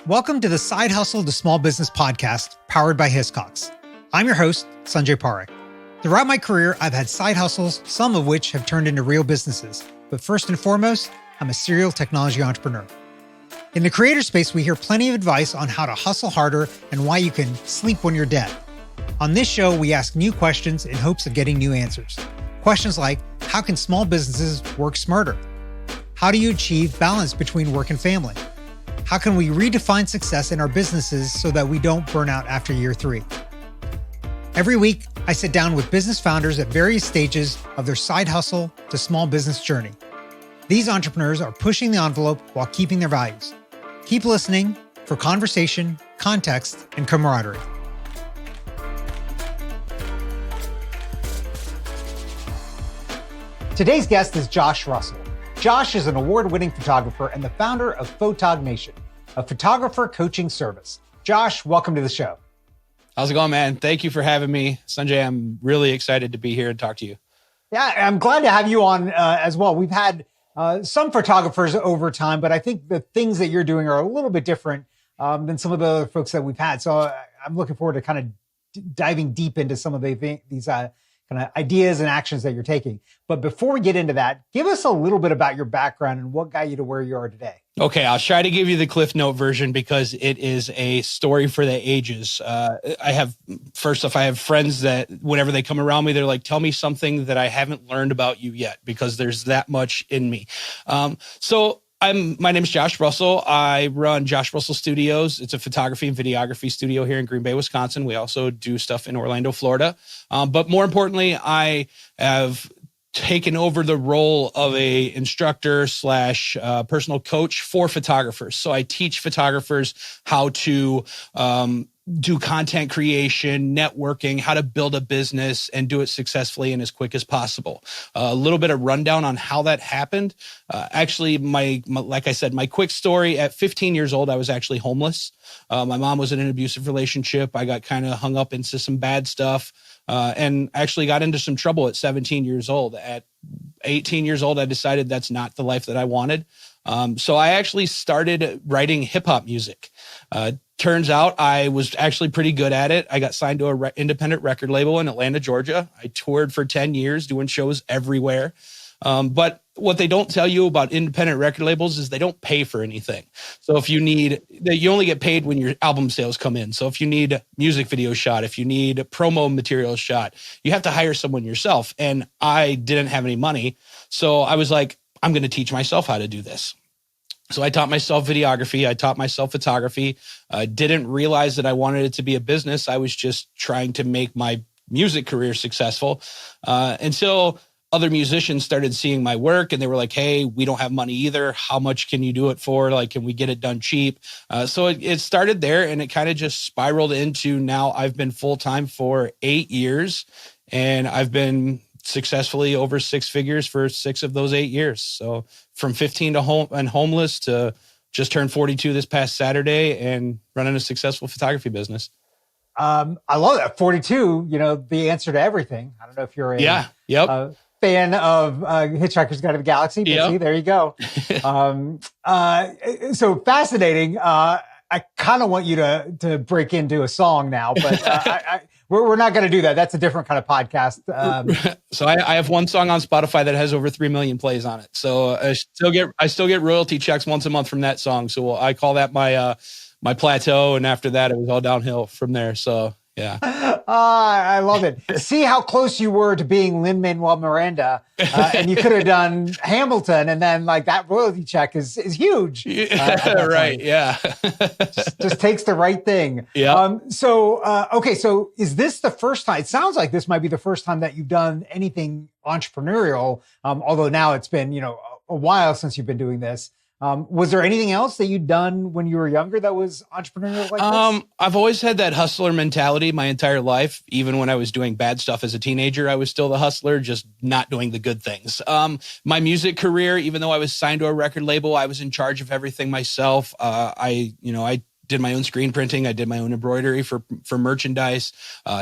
Welcome to the Side Hustle to Small Business podcast powered by Hiscox. I'm your host, Sanjay Parekh. Throughout my career, I've had side hustles, some of which have turned into real businesses. But first and foremost, I'm a serial technology entrepreneur. In the creator space, we hear plenty of advice on how to hustle harder and why you can sleep when you're dead. On this show, we ask new questions in hopes of getting new answers. Questions like, how can small businesses work smarter? How do you achieve balance between work and family? How can we redefine success in our businesses so that we don't burn out after year 3? Every week, I sit down with business founders at various stages of their side hustle to small business journey. These entrepreneurs are pushing the envelope while keeping their values. Keep listening for conversation, context, and camaraderie. Today's guest is Josh Russell. Josh is an award-winning photographer and the founder of Photog Nation, a photographer coaching service. Josh, welcome to the show. How's it going, man? Thank you for having me. Sanjay, I'm really excited to be here and talk to you. Yeah, I'm glad to have you on as well. We've had some photographers over time, but I think the things that you're doing are a little bit different than some of the other folks that we've had. So I'm looking forward to kind of diving deep into some of these kind of ideas and actions that you're taking. But before we get into that, give us a little bit about your background and what got you to where you are today. Okay, I'll try to give you the Cliff Note version because it is a story for the ages. I have friends that whenever they come around me, they're like, tell me something that I haven't learned about you yet, because there's that much in me. My name is Josh Russell. I run Josh Russell Studios. It's a photography and videography studio here in Green Bay, Wisconsin. We also do stuff in Orlando, Florida. But more importantly, I have taken over the role of a instructor / personal coach for photographers. So I teach photographers how to do content creation, networking, how to build a business and do it successfully and as quick as possible. A little bit of rundown on how that happened. Actually, like I said, my quick story, at 15 years old, I was actually homeless. My mom was in an abusive relationship. I got kind of hung up into some bad stuff and actually got into some trouble at 17 years old. At 18 years old, I decided that's not the life that I wanted. So I actually started writing hip hop music. Turns out I was actually pretty good at it. I got signed to an independent record label in Atlanta, Georgia. I toured for 10 years doing shows everywhere. But what they don't tell you about independent record labels is they don't pay for anything. So if you only get paid when your album sales come in. So if you need a music video shot, if you need a promo material shot, you have to hire someone yourself. And I didn't have any money. So I was like, I'm going to teach myself how to do this. So I taught myself videography. I taught myself photography. I didn't realize that I wanted it to be a business. I was just trying to make my music career successful until other musicians started seeing my work and they were like, hey, we don't have money either. How much can you do it for? Like, can we get it done cheap? So it started there and it kind of just spiraled into now I've been full-time for 8 years and I've been successfully over 6 figures for 6 of those 8 years. So from 15 to homeless to just turned 42 this past Saturday and running a successful photography business. I love that. 42, the answer to everything. I don't know if you're a fan of Hitchhiker's Guide to the Galaxy, but see, there you go. So fascinating. I kind of want you to break into a song now, but we're not going to do that. That's a different kind of podcast. So I have one song on Spotify that has over 3 million plays on it. So I still get royalty checks once a month from that song. So I call that my plateau. And after that, it was all downhill from there. So yeah. I love it. See how close you were to being Lin-Manuel Miranda, and you could have done Hamilton, and then like that royalty check is huge. Right. Yeah. just takes the right thing. Yeah. Okay. So is this the first time? It sounds like this might be the first time that you've done anything entrepreneurial. Although now it's been a while since you've been doing this. Was there anything else that you'd done when you were younger that was entrepreneurial like this? I've always had that hustler mentality my entire life. Even when I was doing bad stuff as a teenager, I was still the hustler, just not doing the good things. My music career, even though I was signed to a record label, I was in charge of everything myself. I did my own screen printing. I did my own embroidery for merchandise,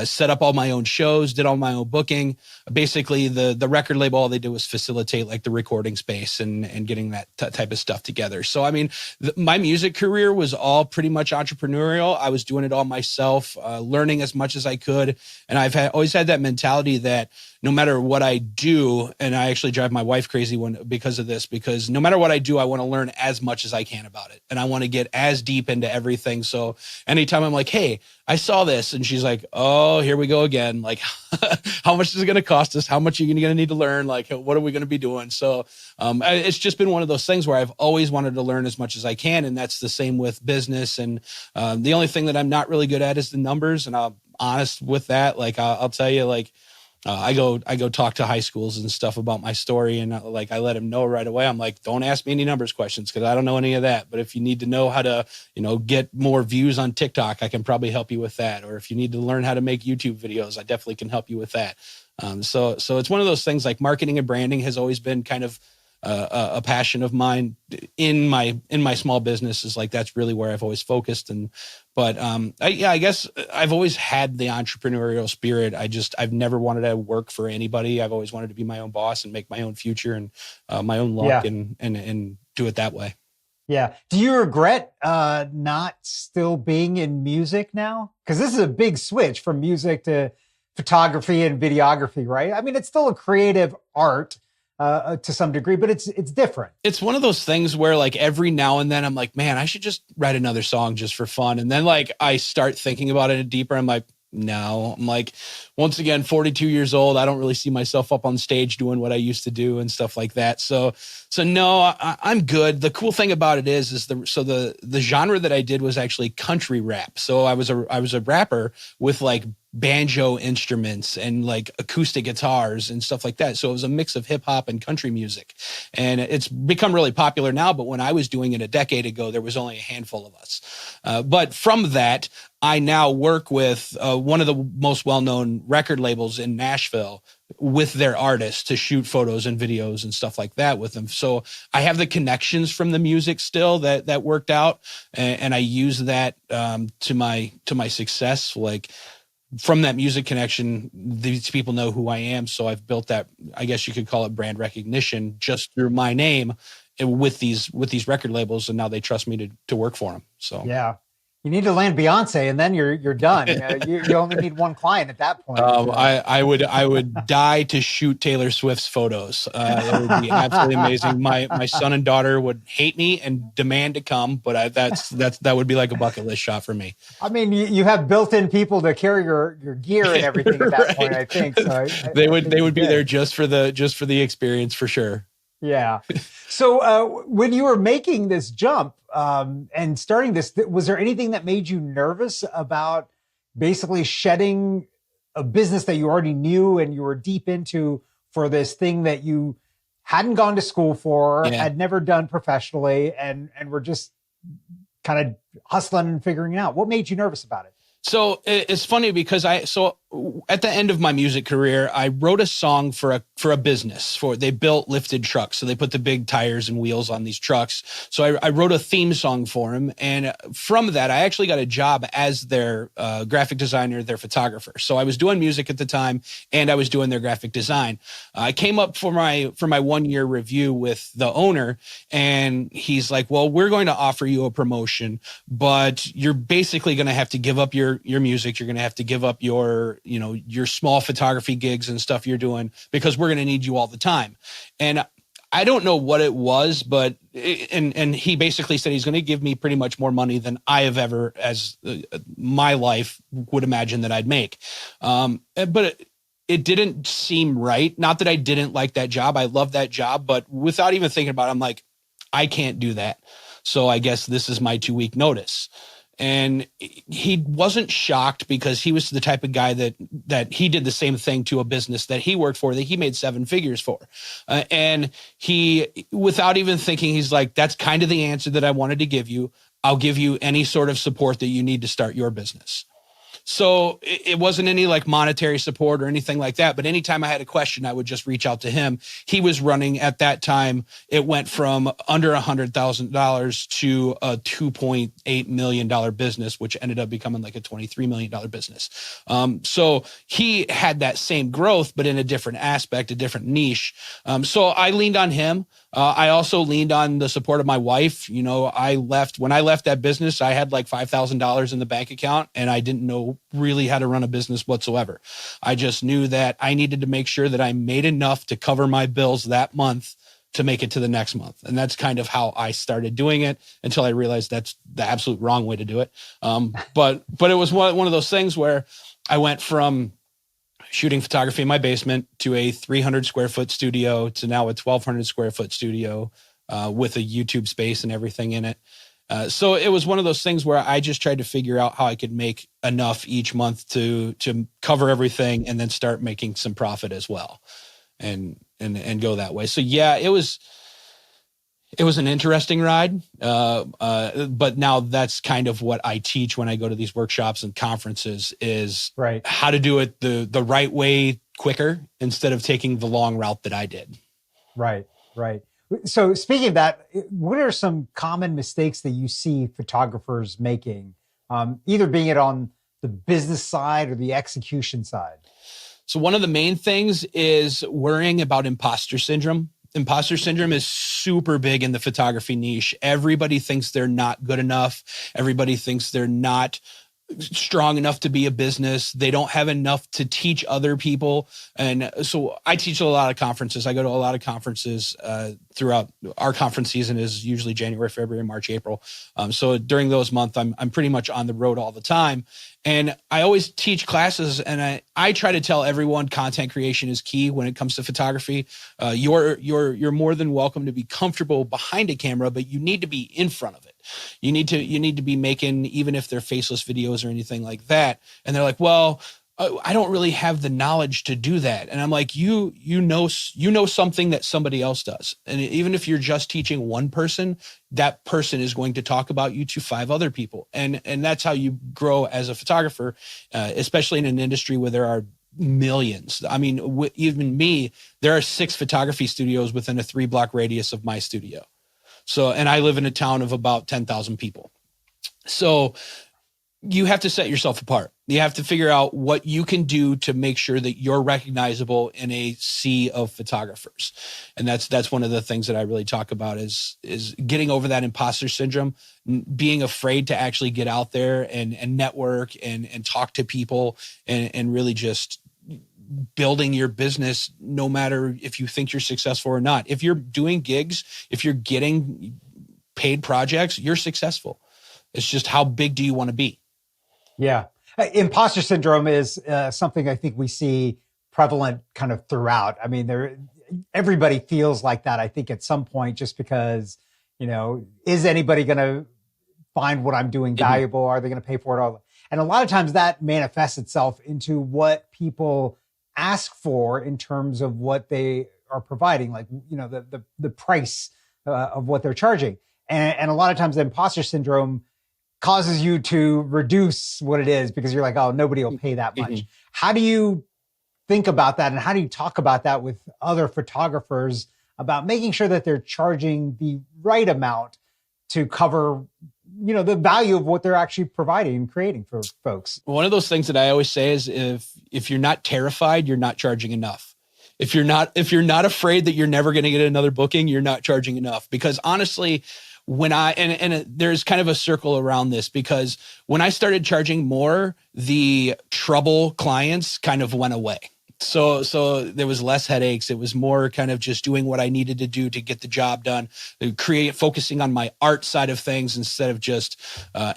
set up all my own shows, did all my own booking. Basically, the record label, all they did was facilitate like the recording space and getting that type of stuff together. So, I mean, my music career was all pretty much entrepreneurial. I was doing it all myself, learning as much as I could. And I've always had that mentality that no matter what I do, and I actually drive my wife crazy because of this, because no matter what I do, I want to learn as much as I can about it. And I want to get as deep into everything. So anytime I'm like, hey, I saw this, and she's like, oh, here we go again. Like, how much is it going to cost us? How much are you going to need to learn? Like, what are we going to be doing? So it's just been one of those things where I've always wanted to learn as much as I can. And that's the same with business. And the only thing that I'm not really good at is the numbers. And I'm honest with that. Like, I'll tell you, like, I go talk to high schools and stuff about my story. And like, I let them know right away. I'm like, don't ask me any numbers questions, because I don't know any of that. But if you need to know how to, get more views on TikTok, I can probably help you with that. Or if you need to learn how to make YouTube videos, I definitely can help you with that. So it's one of those things. Like, marketing and branding has always been kind of a passion of mine in my small business. Is like, that's really where I've always focused. But I guess I've always had the entrepreneurial spirit. I've never wanted to work for anybody. I've always wanted to be my own boss and make my own future and my own luck and do it that way. Yeah. Do you regret not still being in music now? Because this is a big switch from music to photography and videography, right? I mean, it's still a creative art to some degree, but it's different. It's one of those things where, like, every now and then I'm like, man, I should just write another song just for fun. And then, like, I start thinking about it deeper. I'm like, no. I'm like, once again, 42 years old. I don't really see myself up on stage doing what I used to do and stuff like that. So no, I'm good. The cool thing about it is the genre that I did was actually country rap. So I was a rapper with like banjo instruments and like acoustic guitars and stuff like that. So it was a mix of hip hop and country music, and it's become really popular now. But when I was doing it a decade ago, there was only a handful of us. But from that, I now work with one of the most well-known record labels in Nashville with their artists to shoot photos and videos and stuff like that with them. So I have the connections from the music still that worked out, and I use that to my success. Like, from that music connection, these people know who I am. So I've built that, I guess you could call it, brand recognition just through my name with these record labels. And now they trust me to work for them. So yeah. You need to land Beyonce, and then you're done. You only need one client at that point. I would die to shoot Taylor Swift's photos. It would be absolutely amazing. My son and daughter would hate me and demand to come, but that would be like a bucket list shot for me. I mean, you have built-in people to carry your gear and everything at that right. point, I think. So they would be there just for the experience, for sure. Yeah. So when you were making this jump and starting this, was there anything that made you nervous about basically shedding a business that you already knew and you were deep into for this thing that you hadn't gone to school for, had never done professionally, and were just kind of hustling and figuring it out? What made you nervous about it? So it's funny because at the end of my music career, I wrote a song for a business. They built lifted trucks. So they put the big tires and wheels on these trucks. So I wrote a theme song for them. And from that, I actually got a job as their graphic designer, their photographer. So I was doing music at the time, and I was doing their graphic design. I came up for my 1 year review with the owner, and he's like, well, we're going to offer you a promotion, but you're basically going to have to give up your music. You're going to have to give up your small photography gigs and stuff you're doing, because we're going to need you all the time. And I don't know what it was, but and he basically said he's going to give me pretty much more money than I have ever, as my life would imagine that I'd make. But it didn't seem right. Not that I didn't like that job. I love that job, but without even thinking about it, I'm like, I can't do that. So I guess this is my 2-week notice. And he wasn't shocked, because he was the type of guy that he did the same thing to a business that he worked for, that he made 7 figures for. And he, without even thinking, he's like, that's kind of the answer that I wanted to give you. I'll give you any sort of support that you need to start your business. So it wasn't any like monetary support or anything like that. But anytime I had a question, I would just reach out to him. He was running at that time. It went from under $100,000 to a $2.8 million business, which ended up becoming like a $23 million business. So he had that same growth, but in a different aspect, a different niche. So I leaned on him. I also leaned on the support of my wife. When I left that business, I had like $5,000 in the bank account, and I didn't know really how to run a business whatsoever. I just knew that I needed to make sure that I made enough to cover my bills that month to make it to the next month. And that's kind of how I started doing it until I realized that's the absolute wrong way to do it. But it was one of those things where I went from shooting photography in my basement to a 300 square foot studio to now a 1,200 square foot studio with a YouTube space and everything in it. So it was one of those things where I just tried to figure out how I could make enough each month to cover everything and then start making some profit as well and go that way. So yeah, it was an interesting ride. But now that's kind of what I teach when I go to these workshops and conferences is right. How to do it the right way quicker instead of taking the long route that I did. Right. So speaking of that, what are some common mistakes that you see photographers making, either being it on the business side or the execution side? So one of the main things is worrying about imposter syndrome. Imposter syndrome is super big in the photography niche. Everybody thinks they're not good enough. Everybody thinks they're not strong enough to be a business. They don't have enough to teach other people. And so I teach a lot of conferences. I go to a lot of conferences throughout. Our conference season is usually January, February, March, April. So during those months, I'm pretty much on the road all the time. And I always teach classes, and I try to tell everyone content creation is key when it comes to photography. You're more than welcome to be comfortable behind a camera, but you need to be in front of it. You need to be making, even if they're faceless videos or anything like that. And they're like, well, I don't really have the knowledge to do that. And I'm like, you know something that somebody else does. And even if you're just teaching one person, that person is going to talk about you to 5 other people. And that's how you grow as a photographer, especially in an industry where there are millions. I mean, even me, there are 6 photography studios within a 3-block radius of my studio. So, and I live in a town of about 10,000 people. So you have to set yourself apart. You have to figure out what you can do to make sure that you're recognizable in a sea of photographers. And that's one of the things that I really talk about is getting over that imposter syndrome, being afraid to actually get out there and network and talk to people and really just building your business, no matter if you think you're successful or not. If you're doing gigs, if you're getting paid projects, you're successful. It's just how big do you want to be? Yeah. Imposter syndrome is something I think we see prevalent kind of throughout. I mean, everybody feels like that, I think, at some point, just because, is anybody going to find what I'm doing valuable? Mm-hmm. Are they going to pay for it all? And a lot of times that manifests itself into what people ask for in terms of what they are providing, like, the price of what they're charging. And a lot of times the imposter syndrome causes you to reduce what it is because you're like, oh, nobody will pay that much. Mm-hmm. How do you think about that? And how do you talk about that with other photographers about making sure that they're charging the right amount to cover, the value of what they're actually providing and creating for folks? One of those things that I always say is if you're not terrified, you're not charging enough. If you're not afraid that you're never going to get another booking, you're not charging enough. Because honestly, when there's kind of a circle around this, because when I started charging more, the trouble clients kind of went away. So there was less headaches. It was more kind of just doing what I needed to do to get the job done, focusing on my art side of things instead of just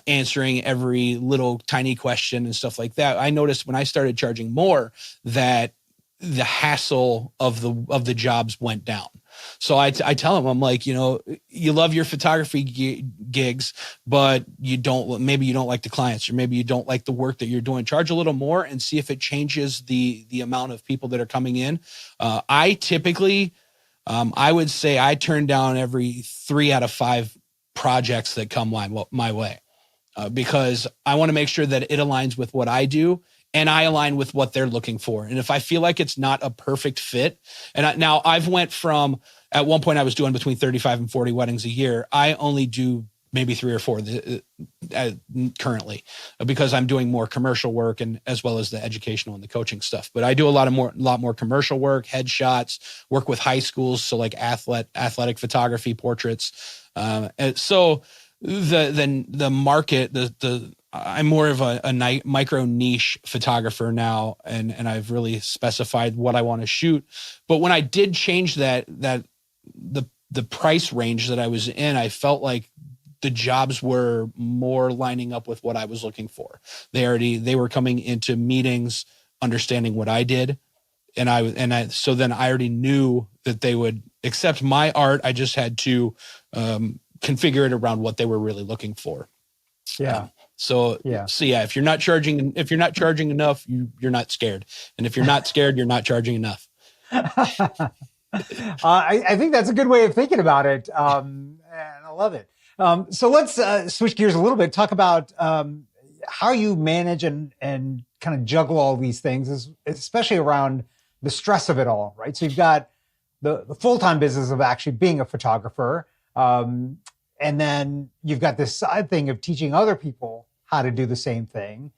answering every little tiny question and stuff like that. I noticed when I started charging more that the hassle of the jobs went down. So I tell them, I'm like, you love your photography gigs, but maybe you don't like the clients, or maybe you don't like the work that you're doing. Charge a little more and see if it changes the amount of people that are coming in. I typically, I would say I turn down every 3 out of 5 projects that come my way. because I want to make sure that it aligns with what I do and I align with what they're looking for. And if I feel like it's not a perfect fit, now I've went from, at one point I was doing between 35 and 40 weddings a year. I only do maybe 3 or 4 currently, because I'm doing more commercial work and as well as the educational and the coaching stuff. But I do a lot more commercial work, headshots, work with high schools. So like athletic photography, portraits. And so the market, I'm more of a micro niche photographer now. And I've really specified what I want to shoot. But when I did change the price range that I was in, I felt like the jobs were more lining up with what I was looking for. They were coming into meetings, understanding what I did. So then I already knew that they would accept my art. I just had to configure it around what they were really looking for. Yeah. So if you're not charging enough, you're not scared. And if you're not scared, you're not charging enough. I think that's a good way of thinking about it. And I love it. So let's switch gears a little bit, talk about how you manage and kind of juggle all these things, especially around the stress of it all, right? So you've got the full-time business of actually being a photographer. And then you've got this side thing of teaching other people how to do the same thing.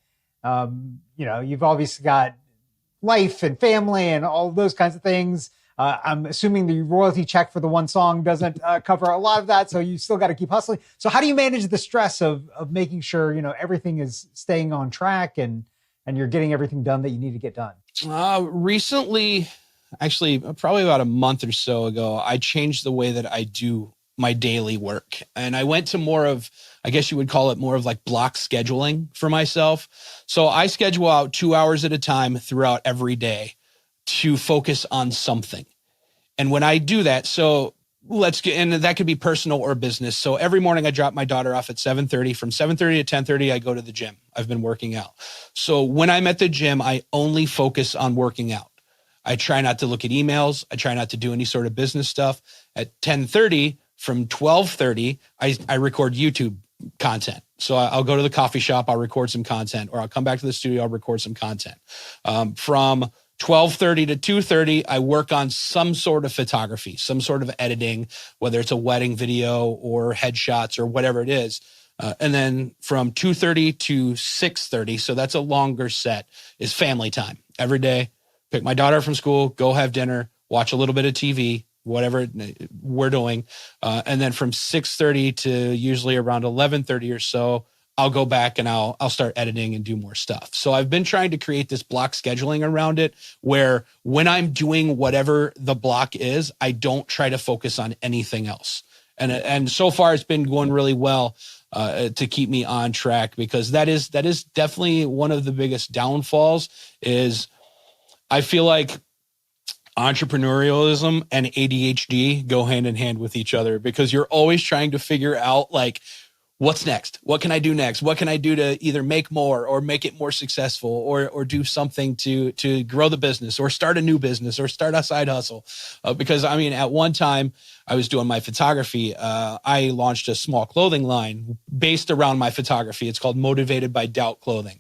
You've obviously got life and family and all those kinds of things. I'm assuming the royalty check for the one song doesn't cover a lot of that. So you still got to keep hustling. So how do you manage the stress of making sure, everything is staying on track and you're getting everything done that you need to get done? Recently, actually, probably about a month or so ago, I changed the way that I do my daily work. And I went to more of, I guess you would call it more of like block scheduling for myself. So I schedule out 2 hours at a time throughout every day to focus on something. And when I do that, and that could be personal or business. So every morning I drop my daughter off at 7:30. From 7:30 to 10:30, I go to the gym. I've been working out. So when I'm at the gym, I only focus on working out. I try not to look at emails. I try not to do any sort of business stuff. At 10:30, from 12:30, I record YouTube content. So I'll go to the coffee shop, I'll record some content, or I'll come back to the studio, I'll record some content. From 12:30 to 2:30, I work on some sort of photography, some sort of editing, whether it's a wedding video or headshots or whatever it is. And then from 2:30 to 6:30, so that's a longer set, is family time. Every day, pick my daughter from school, go have dinner, watch a little bit of TV, whatever we're doing. And then from 6:30 to usually around 11:30 or so, I'll go back and I'll start editing and do more stuff. So I've been trying to create this block scheduling around it, where when I'm doing whatever the block is, I don't try to focus on anything else. And so far it's been going really well to keep me on track, because that is definitely one of the biggest downfalls. Is I feel like entrepreneurialism and ADHD go hand in hand with each other, because you're always trying to figure out, like, what's next? What can I do next? What can I do to either make more or make it more successful, or do something to grow the business, or start a new business, or start a side hustle? Because I mean, at one time I was doing my photography. I launched a small clothing line based around my photography. It's called Motivated by Doubt Clothing.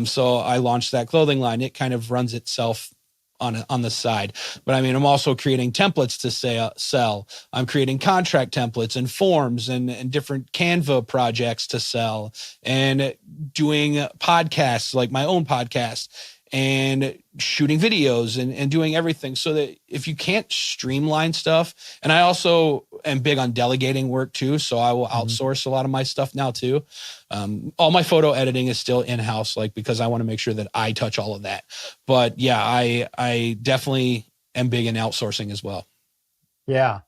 So I launched that clothing line. It kind of runs itself on the side. But I mean, I'm also creating templates to sell. I'm creating contract templates and forms and different Canva projects to sell, and doing podcasts, like my own podcast, and shooting videos and doing everything. So that if you can't streamline stuff, and I also am big on delegating work too. So I will outsource a lot of my stuff now too. All my photo editing is still in-house, like, because I want to make sure that I touch all of that. But yeah, I definitely am big in outsourcing as well. Yeah.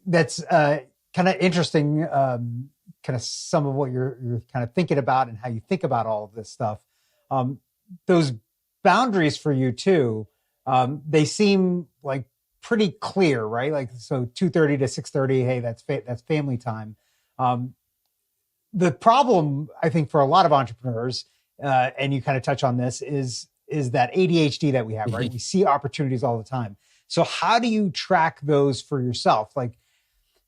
That's kind of interesting. Kind of some of what you're kind of thinking about and how you think about all of this stuff. Those boundaries for you too, they seem like pretty clear, right? Like, so 2:30 to 6:30, hey, that's family time. The problem, I think, for a lot of entrepreneurs, and you kind of touch on this, is that ADHD that we have, right? We see opportunities all the time. So how do you track those for yourself? Like,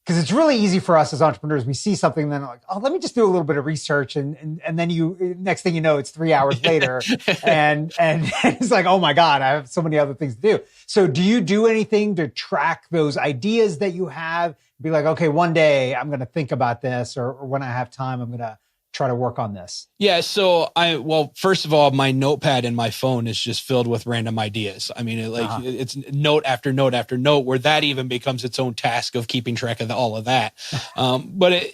because it's really easy for us as entrepreneurs. We see something, then like, oh, let me just do a little bit of research, and then next thing you know, it's 3 hours later, and it's like, oh my God, I have so many other things to do. So, do you do anything to track those ideas that you have? Be like, okay, one day I'm going to think about this, or when I have time, I'm going to try to work on this. Yeah. So well, first of all, my notepad in my phone is just filled with random ideas. I mean, it's note after note after note, where that even becomes its own task of keeping track of all of that. But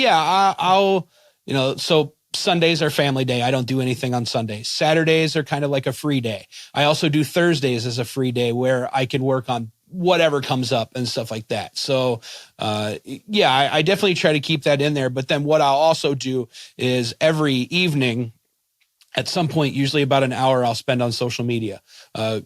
I'll, so Sundays are family day. I don't do anything on Sundays. Saturdays are kind of like a free day. I also do Thursdays as a free day where I can work on whatever comes up and stuff like that. So, I definitely try to keep that in there. But then what I'll also do is every evening at some point, usually about an hour, I'll spend on social media,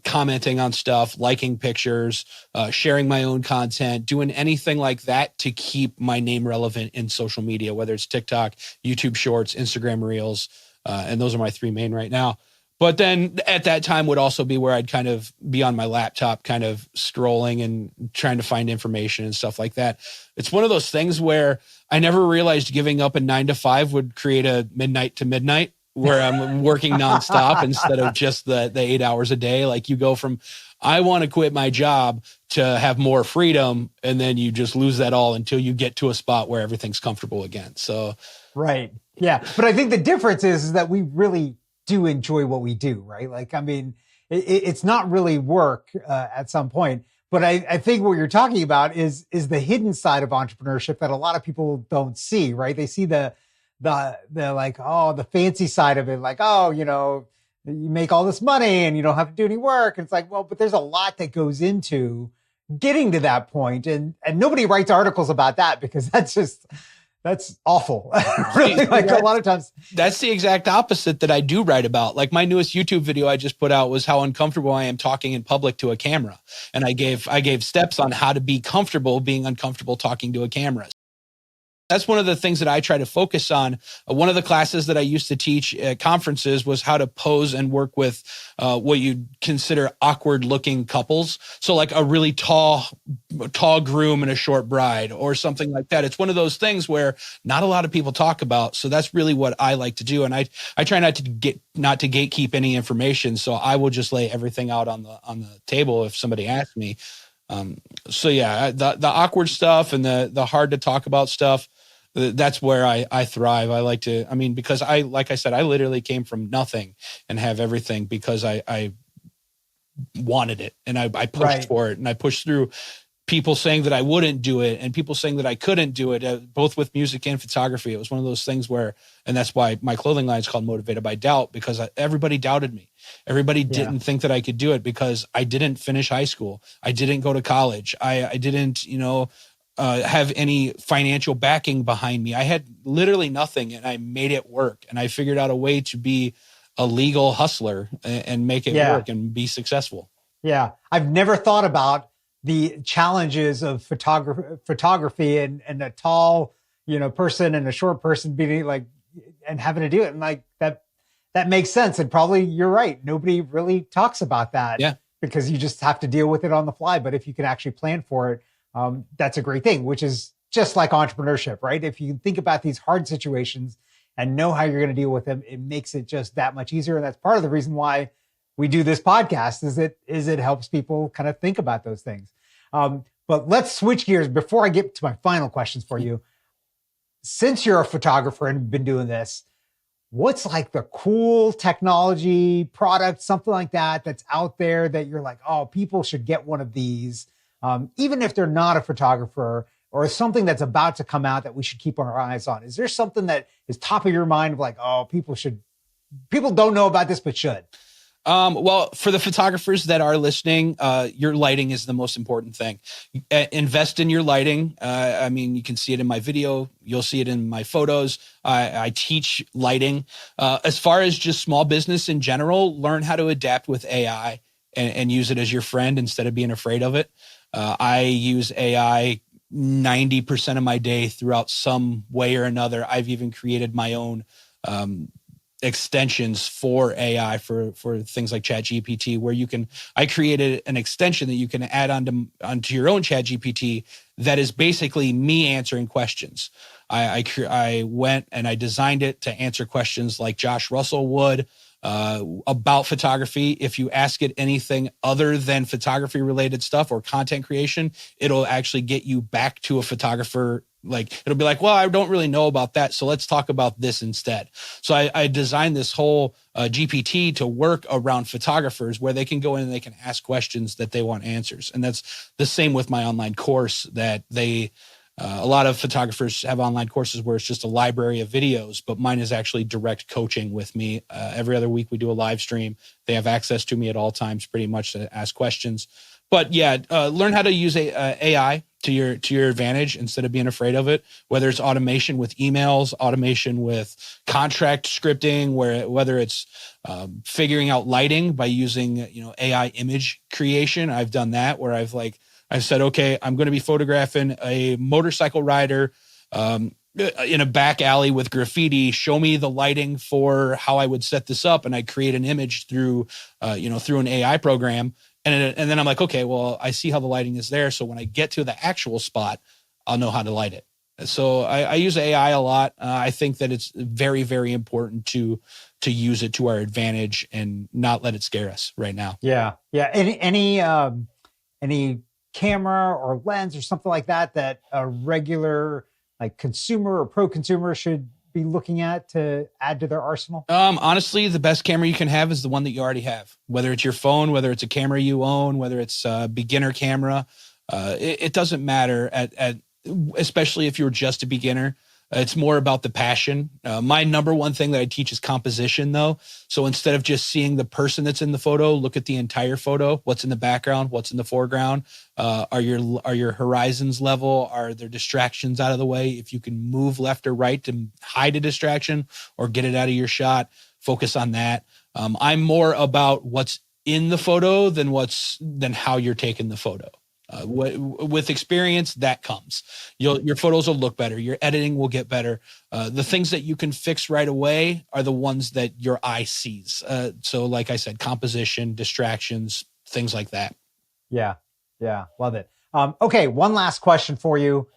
commenting on stuff, liking pictures, sharing my own content, doing anything like that to keep my name relevant in social media, whether it's TikTok, YouTube Shorts, Instagram Reels. And those are my three main right now. But then at that time would also be where I'd kind of be on my laptop, kind of scrolling and trying to find information and stuff like that. It's one of those things where I never realized giving up a 9 to 5 would create a midnight to midnight where I'm working nonstop instead of just the 8 hours a day. Like you go from, I want to quit my job to have more freedom. And then you just lose that all until you get to a spot where everything's comfortable again. So. Right. Yeah. But I think the difference is that we really do enjoy what we do, right? Like, I mean, it's not really work at some point, but I think what you're talking about is the hidden side of entrepreneurship that a lot of people don't see, right? They see the like, oh, the fancy side of it, like, oh, you make all this money and you don't have to do any work. And it's like, well, but there's a lot that goes into getting to that point, and nobody writes articles about that because that's awful. Really, like a lot of times. That's the exact opposite that I do write about. Like my newest YouTube video I just put out was how uncomfortable I am talking in public to a camera. And I gave steps on how to be comfortable being uncomfortable talking to a camera. That's one of the things that I try to focus on. One of the classes that I used to teach at conferences was how to pose and work with what you'd consider awkward looking couples. So like a really tall groom and a short bride or something like that. It's one of those things where not a lot of people talk about. So that's really what I like to do. And I try not to gatekeep any information. So I will just lay everything out on the table if somebody asks me. The awkward stuff and the hard to talk about stuff, that's where I thrive. I like to, because like I said, I literally came from nothing and have everything because I wanted it and I pushed for it and I pushed through people saying that I wouldn't do it and people saying that I couldn't do it, both with music and photography. It was one of those things where, and that's why my clothing line is called Motivated by Doubt, because everybody doubted me. Everybody didn't think that I could do it because I didn't finish high school. I didn't go to college. I didn't, have any financial backing behind me. I had literally nothing and I made it work. And I figured out a way to be a legal hustler and make it work and be successful. Yeah. I've never thought about the challenges of photography and a tall, person and a short person being like, and having to do it. And like that makes sense. And probably you're right. Nobody really talks about that because you just have to deal with it on the fly. But if you can actually plan for it, that's a great thing, which is just like entrepreneurship, right? If you think about these hard situations and know how you're going to deal with them, it makes it just that much easier. And that's part of the reason why we do this podcast is it helps people kind of think about those things. But let's switch gears before I get to my final questions for you. Since you're a photographer and been doing this, what's like the cool technology product, something like that, that's out there that you're like, oh, people should get one of these, even if they're not a photographer, or something that's about to come out that we should keep our eyes on? Is there something that is top of your mind of like, oh, people don't know about this, but should? Well, for the photographers that are listening, your lighting is the most important thing. Invest in your lighting. You can see it in my video. You'll see it in my photos. I teach lighting. As far as just small business in general, learn how to adapt with AI and use it as your friend instead of being afraid of it. I use AI 90% of my day throughout some way or another. I've even created my own extensions for AI for things like ChatGPT, where I created an extension that you can add onto your own ChatGPT that is basically me answering questions. I went and I designed it to answer questions like Josh Russell would about photography. If you ask it anything other than photography related stuff or content creation, it'll actually get you back to a photographer. Like, it'll be like, well, I don't really know about that, so let's talk about this instead. So I designed this whole GPT to work around photographers, where they can go in and they can ask questions that they want answers. And that's the same with my online course that a lot of photographers have online courses where it's just a library of videos, but mine is actually direct coaching with me. Every other week we do a live stream. They have access to me at all times pretty much to ask questions. But yeah, learn how to use AI to your advantage instead of being afraid of it, whether it's automation with emails, automation with contract scripting, whether it's figuring out lighting by using AI image creation. I've done that where I've said, okay, I'm going to be photographing a motorcycle rider in a back alley with graffiti. Show me the lighting for how I would set this up. And I create an image through an AI program. And then I'm like, okay, well, I see how the lighting is there. So when I get to the actual spot, I'll know how to light it. So I use AI a lot. I think that it's very, very important to use it to our advantage and not let it scare us right now. Yeah. Yeah. Any camera or lens or something like that a regular consumer or pro consumer should be looking at to add to their arsenal? Honestly, the best camera you can have is the one that you already have, whether it's your phone, whether it's a camera you own, whether it's a beginner camera. It doesn't matter especially if you're just a beginner. It's more about the passion. My number one thing that I teach is composition, though. So instead of just seeing the person that's in the photo, look at the entire photo. What's in the background? What's in the foreground? Are your horizons level? Are there distractions out of the way? If you can move left or right to hide a distraction or get it out of your shot, focus on that. I'm more about what's in the photo than how you're taking the photo. With experience, that comes. Your photos will look better. Your editing will get better. The things that you can fix right away are the ones that your eye sees. So like I said, composition, distractions, things like that. Yeah. Yeah. Love it. Okay. One last question for you.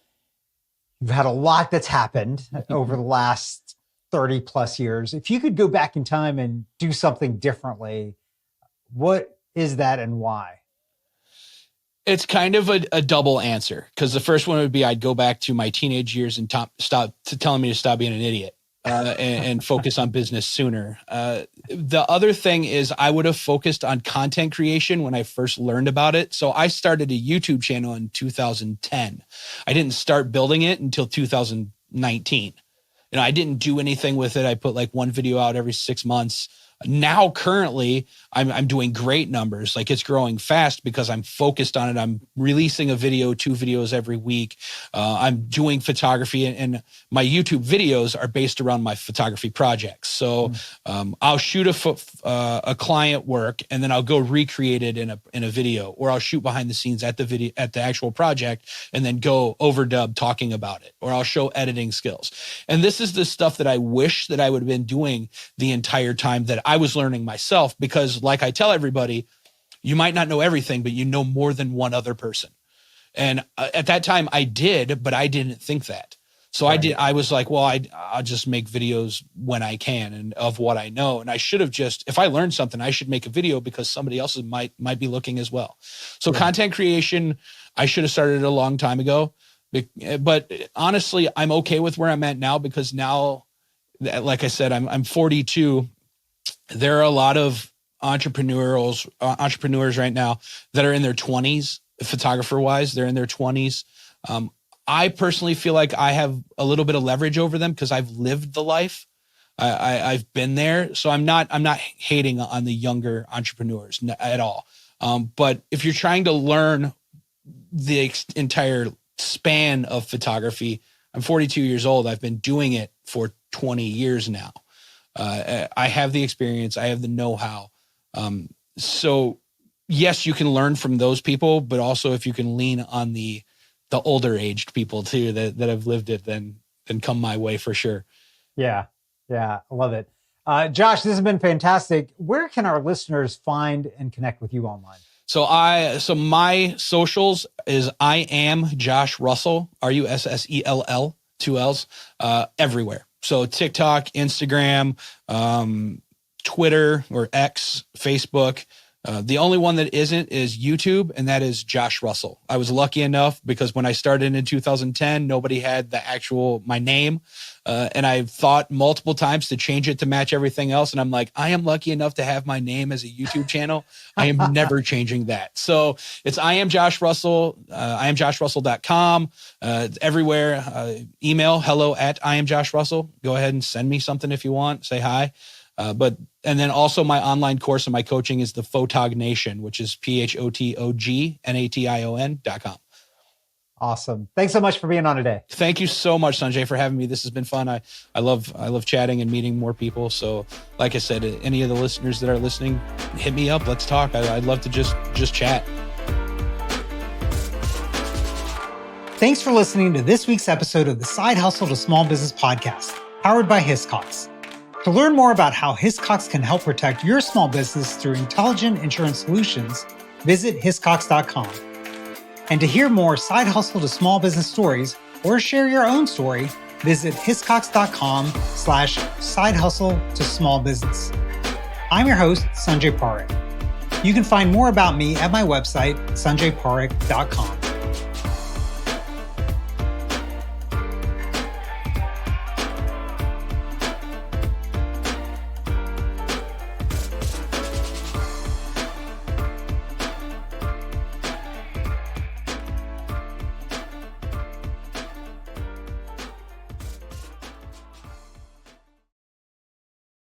You've had a lot that's happened over the last 30 plus years. If you could go back in time and do something differently, what is that and why? It's kind of a double answer, because the first one would be I'd go back to my teenage years and stop telling me to stop being an idiot and focus on business sooner. The other thing is I would have focused on content creation when I first learned about it. So I started a YouTube channel in 2010. I didn't start building it until 2019. I didn't do anything with it. I put like one video out every 6 months. Now, currently, I'm doing great numbers. Like, it's growing fast because I'm focused on it. I'm releasing a video, 2 videos every week. I'm doing photography, and my YouTube videos are based around my photography projects. So I'll shoot a client work, and then I'll go recreate it in a video, or I'll shoot behind the scenes at the actual project, and then go overdub talking about it, or I'll show editing skills. And this is the stuff that I wish that I would have been doing the entire time that I was learning myself, because like I tell everybody, you might not know everything, but you know more than one other person. And at that time I did, but I didn't think that. So right. I was like, well, I'll just make videos when I can and of what I know. And I should have if I learned something, I should make a video because somebody else might be looking as well. So yeah. Content creation, I should have started a long time ago, but honestly, I'm okay with where I'm at now, because now, like I said, I'm 42. There are a lot of entrepreneurs right now that are in their 20s, photographer wise. They're in their 20s. I personally feel like I have a little bit of leverage over them because I've lived the life. I've been there. So I'm not hating on the younger entrepreneurs at all. But if you're trying to learn the entire span of photography, I'm 42 years old. I've been doing it for 20 years now. I have the experience. I have the know-how. So yes, you can learn from those people, but also if you can lean on the older aged people too, that have lived it, then come my way for sure. Yeah. Yeah. I love it. Josh, this has been fantastic. Where can our listeners find and connect with you online? So my socials is I am Josh Russell, Russell, 2 L's, everywhere. So TikTok, Instagram, Twitter or X, Facebook. The only one that isn't is YouTube, and that is Josh Russell. I was lucky enough because when I started in 2010, nobody had my name. And I thought multiple times to change it to match everything else. And I'm like, I am lucky enough to have my name as a YouTube channel. I am never changing that. So it's I am Josh Russell, IamJoshRussell.com. It's everywhere. Email hello@IamJoshRussell. Go ahead and send me something if you want. Say hi. And then also my online course and my coaching is the Photognation, which is PHOTOGNATION.com. Awesome. Thanks so much for being on today. Thank you so much, Sanjay, for having me. This has been fun. I love chatting and meeting more people. So like I said, any of the listeners that are listening, hit me up. Let's talk. I'd love to just chat. Thanks for listening to this week's episode of the Side Hustle to Small Business podcast, powered by Hiscox. To learn more about how Hiscox can help protect your small business through intelligent insurance solutions, visit hiscox.com. And to hear more side hustle to small business stories or share your own story, visit hiscox.com/side hustle to small business. I'm your host, Sanjay Parekh. You can find more about me at my website, sanjayparekh.com.